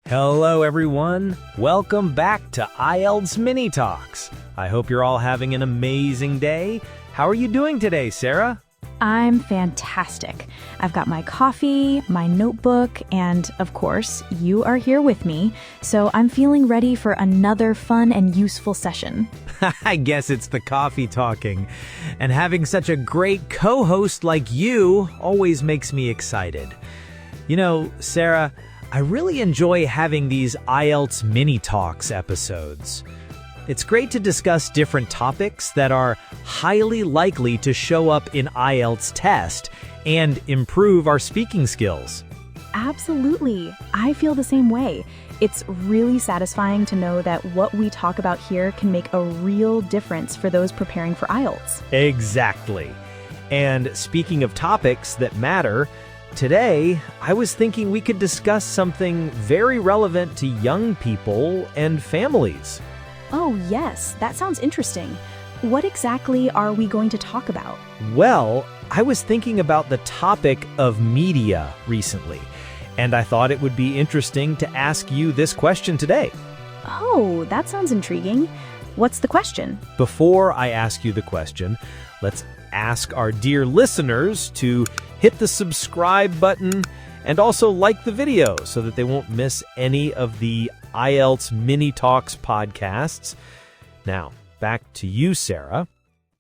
Hello everyone, welcome back to IELTS Mini Talks. I hope you're all having an amazing day. How are you doing today, Sarah? I'm fantastic. I've got my coffee, my notebook, and of course, you are here with me, so I'm feeling ready for another fun and useful session. I guess it's the coffee talking. And having such a great co-host like you always makes me excited. You know, Sarah, I really enjoy having these IELTS Mini Talks episodes. It's great to discuss different topics that are highly likely to show up in IELTS test and improve our speaking skills. Absolutely. I feel the same way. It's really satisfying to know that what we talk about here can make a real difference for those preparing for IELTS. Exactly. And speaking of topics that matter, today, I was thinking we could discuss something very relevant to young people and families. Oh, yes, that sounds interesting. What exactly are we going to talk about? Well, I was thinking about the topic of media recently, and I thought it would be interesting to ask you this question today. Oh, that sounds intriguing. What's the question? Before I ask you the question, let's ask our dear listeners to hit the subscribe button and also like the video so that they won't miss any of the IELTS Mini Talks podcasts. Now, back to you, Sarah.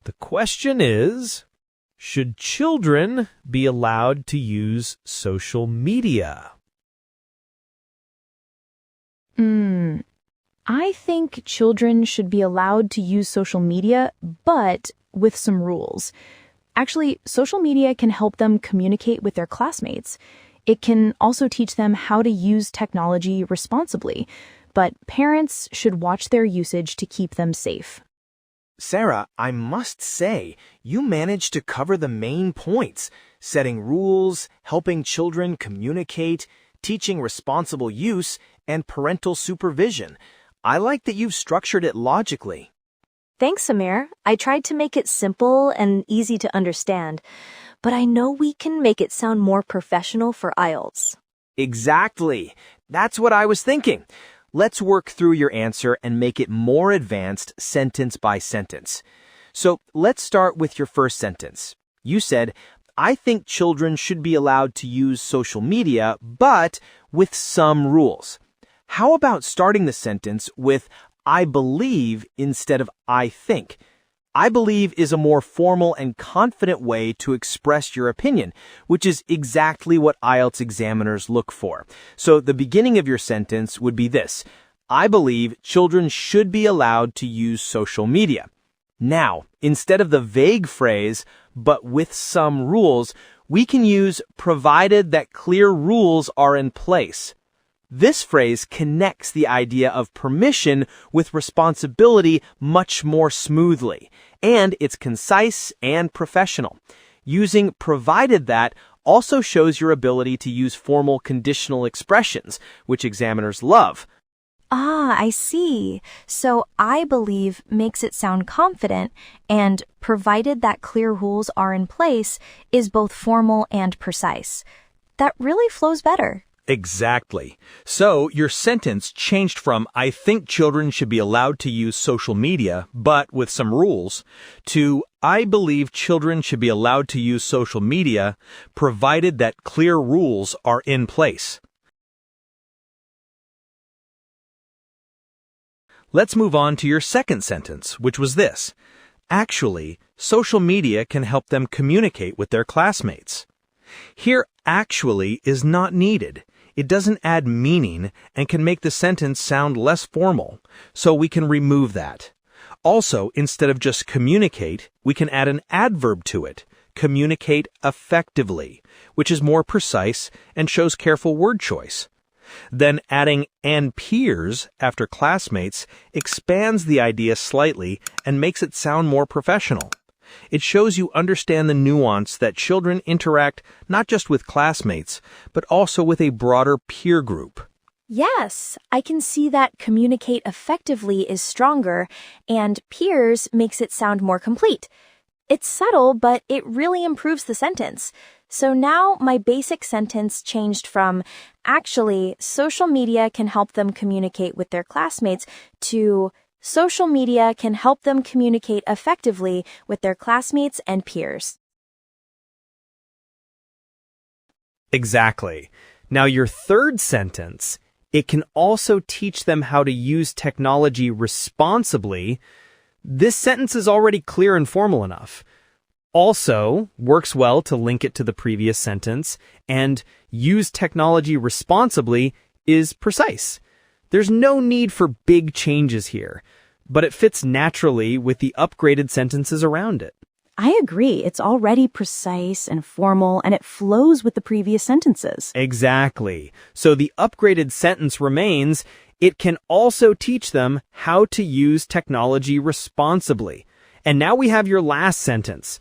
The question is, should children be allowed to use social media? I think children should be allowed to use social media, but with some rules. Actually, social media can help them communicate with their classmates. It can also teach them how to use technology responsibly, but parents should watch their usage to keep them safe. Sarah, I must say, you managed to cover the main points: setting rules, helping children communicate, teaching responsible use, and parental supervision. I like that you've structured it logically. Thanks, Amir. I tried to make it simple and easy to understand, but I know we can make it sound more professional for IELTS. Exactly. That's what I was thinking. Let's work through your answer and make it more advanced sentence by sentence. So let's start with your first sentence. You said, I think children should be allowed to use social media, but with some rules. How about starting the sentence with I believe instead of I think? I believe is a more formal and confident way to express your opinion, which is exactly what IELTS examiners look for. So the beginning of your sentence would be this: I believe children should be allowed to use social media. Now, instead of the vague phrase, but with some rules, we can use provided that clear rules are in place. This phrase connects the idea of permission with responsibility much more smoothly, and it's concise and professional. Using provided that also shows your ability to use formal conditional expressions, which examiners love. Ah, I see. So I believe makes it sound confident, and provided that clear rules are in place is both formal and precise. That really flows better. Exactly. So your sentence changed from I think children should be allowed to use social media, but with some rules, to I believe children should be allowed to use social media, provided that clear rules are in place. Let's move on to your second sentence, which was this: actually, social media can help them communicate with their classmates. Here, actually is not needed. It doesn't add meaning and can make the sentence sound less formal, so we can remove that. Also, instead of just communicate, we can add an adverb to it, communicate effectively, which is more precise and shows careful word choice. Then adding and peers after classmates expands the idea slightly and makes it sound more professional. It shows you understand the nuance that children interact not just with classmates, but also with a broader peer group. Yes, I can see that communicate effectively is stronger, and peers makes it sound more complete. It's subtle, but it really improves the sentence. So now my basic sentence changed from, actually, social media can help them communicate with their classmates to, social media can help them communicate effectively with their classmates and peers. Exactly. Now, your third sentence, it can also teach them how to use technology responsibly. This sentence is already clear and formal enough. Also, works well to link it to the previous sentence, and use technology responsibly is precise. There's no need for big changes here, but it fits naturally with the upgraded sentences around it. I agree. It's already precise and formal, and it flows with the previous sentences. Exactly. So the upgraded sentence remains, it can also teach them how to use technology responsibly. And now we have your last sentence.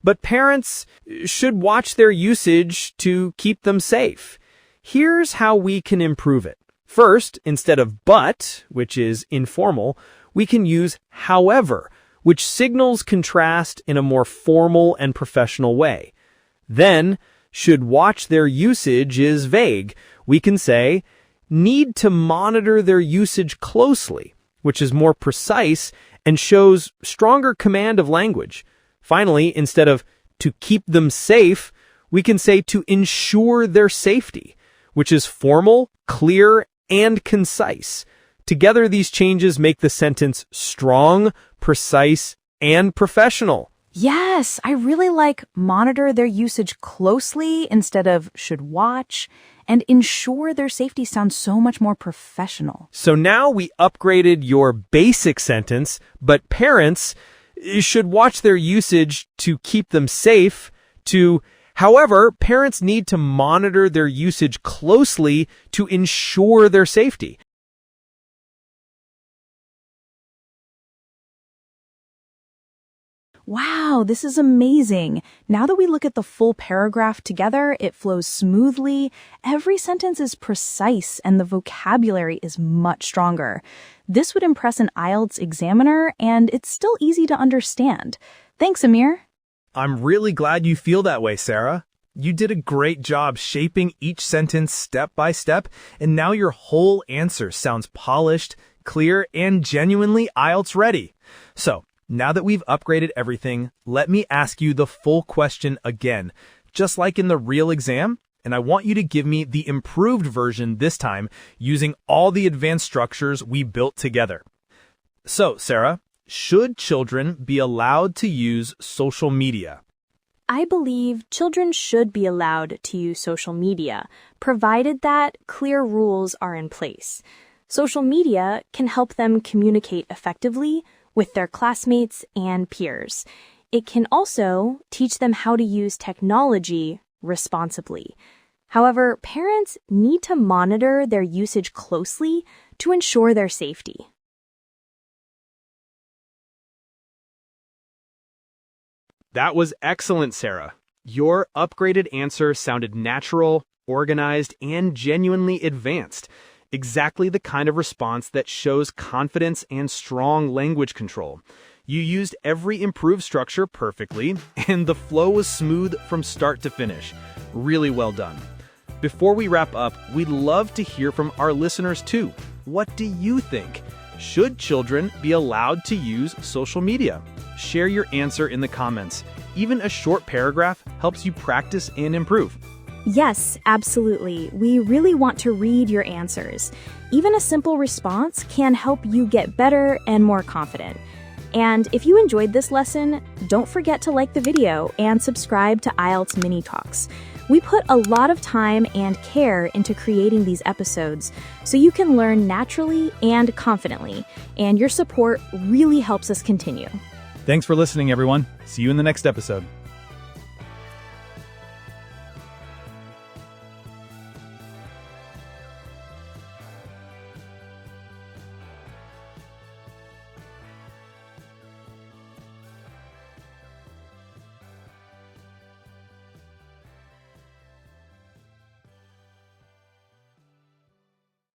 But parents should watch their usage to keep them safe. Here's how we can improve it. First, instead of but, which is informal, we can use however, which signals contrast in a more formal and professional way. Then, should watch their usage is vague. We can say, need to monitor their usage closely, which is more precise and shows stronger command of language. Finally, instead of to keep them safe, we can say to ensure their safety, which is formal, clear, and concise. Together, these changes make the sentence strong, precise, and professional. Yes, I really like monitor their usage closely instead of should watch, and ensure their safety sounds so much more professional. So now we upgraded your basic sentence, but parents should watch their usage to keep them safe to, however, parents need to monitor their usage closely to ensure their safety. Wow, this is amazing. Now that we look at the full paragraph together, it flows smoothly. Every sentence is precise and the vocabulary is much stronger. This would impress an IELTS examiner, and it's still easy to understand. Thanks, Amir. I'm really glad you feel that way, Sarah. You did a great job shaping each sentence step by step, and now your whole answer sounds polished, clear, and genuinely IELTS ready. So, now that we've upgraded everything, let me ask you the full question again, just like in the real exam, and I want you to give me the improved version this time using all the advanced structures we built together. So, Sarah, should children be allowed to use social media? I believe children should be allowed to use social media, provided that clear rules are in place. Social media can help them communicate effectively with their classmates and peers. It can also teach them how to use technology responsibly. However, parents need to monitor their usage closely to ensure their safety. That was excellent, Sarah. Your upgraded answer sounded natural, organized, and genuinely advanced. Exactly the kind of response that shows confidence and strong language control. You used every improved structure perfectly, and the flow was smooth from start to finish. Really well done. Before we wrap up, we'd love to hear from our listeners too. What do you think? Should children be allowed to use social media? Share your answer in the comments. Even a short paragraph helps you practice and improve. Yes, absolutely. We really want to read your answers. Even a simple response can help you get better and more confident. And if you enjoyed this lesson, don't forget to like the video and subscribe to IELTS Mini Talks. We put a lot of time and care into creating these episodes so you can learn naturally and confidently, and your support really helps us continue. Thanks for listening, everyone. See you in the next episode.